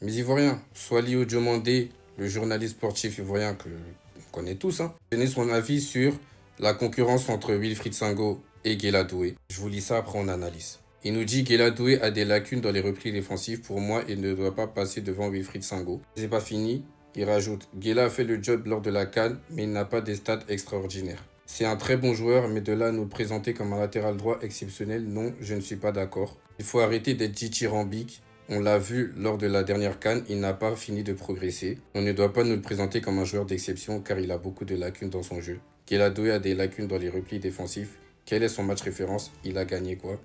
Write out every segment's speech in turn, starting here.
Mes Ivoiriens, Swali Diomandé, le journaliste sportif ivoirien que on connaît tous, donné son avis sur la concurrence entre Wilfried Sango et Guela Doué. Je vous lis ça, après on analyse. Il nous dit Guela Doué a des lacunes dans les replis défensifs. Pour moi, il ne doit pas passer devant Wilfried Sango. C'est pas fini. Il rajoute Guela a fait le job lors de la CAN, mais il n'a pas des stats extraordinaires. C'est un très bon joueur, mais de là à nous le présenter comme un latéral droit exceptionnel, non, je ne suis pas d'accord. Il faut arrêter d'être dithyrambique. On l'a vu lors de la dernière CAN, il n'a pas fini de progresser. On ne doit pas nous le présenter comme un joueur d'exception car il a beaucoup de lacunes dans son jeu. Guela Doué a des lacunes dans les replis défensifs. Quel est son match référence? Il a gagné quoi?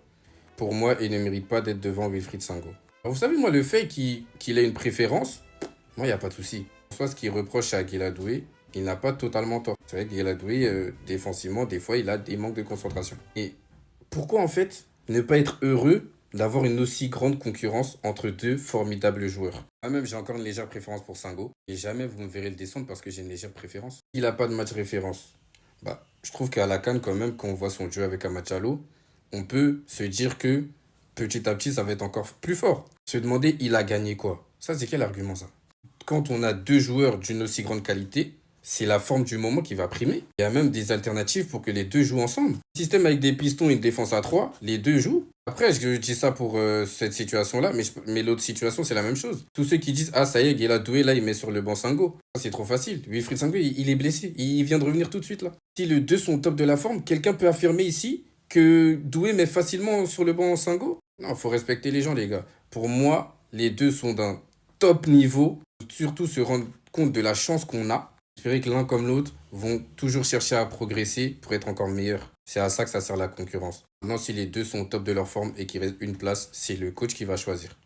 Pour moi, il ne mérite pas d'être devant Wilfried Sango. Alors, vous savez, moi, le fait qu'il ait une préférence, moi, il n'y a pas de souci. Soit ce qu'il reproche à Guela Doué, il n'a pas totalement tort. C'est vrai que Guela Doué, défensivement, des fois, il a des manques de concentration. Et pourquoi, en fait, ne pas être heureux d'avoir une aussi grande concurrence entre deux formidables joueurs? Moi-même, j'ai encore une légère préférence pour Sango. Et jamais vous me verrez le descendre parce que j'ai une légère préférence. Il n'a pas de match référence. Bah, je trouve qu'à la CAN, quand même, quand on voit son jeu avec Amachalo, on peut se dire que petit à petit, ça va être encore plus fort. Se demander, il a gagné quoi? Ça, c'est quel argument, ça? Quand on a deux joueurs d'une aussi grande qualité, c'est la forme du moment qui va primer. Il y a même des alternatives pour que les deux jouent ensemble. Système avec des pistons et une défense à 3, les deux jouent. Après, je dis ça pour cette situation-là, mais l'autre situation, c'est la même chose. Tous ceux qui disent, ah ça y est, Guela Doué, là, il met sur le banc Sango. C'est trop facile. Wilfried Sango, il est blessé. Il vient de revenir tout de suite, là. Si les deux sont au top de la forme, quelqu'un peut affirmer ici que Doué met facilement sur le banc Sango? Non, faut respecter les gens, les gars. Pour moi, les deux sont d'un top niveau. Surtout se rendre compte de la chance qu'on a. J'espère que l'un comme l'autre vont toujours chercher à progresser pour être encore meilleurs. C'est à ça que ça sert la concurrence. Maintenant, si les deux sont au top de leur forme et qu'il reste une place, c'est le coach qui va choisir.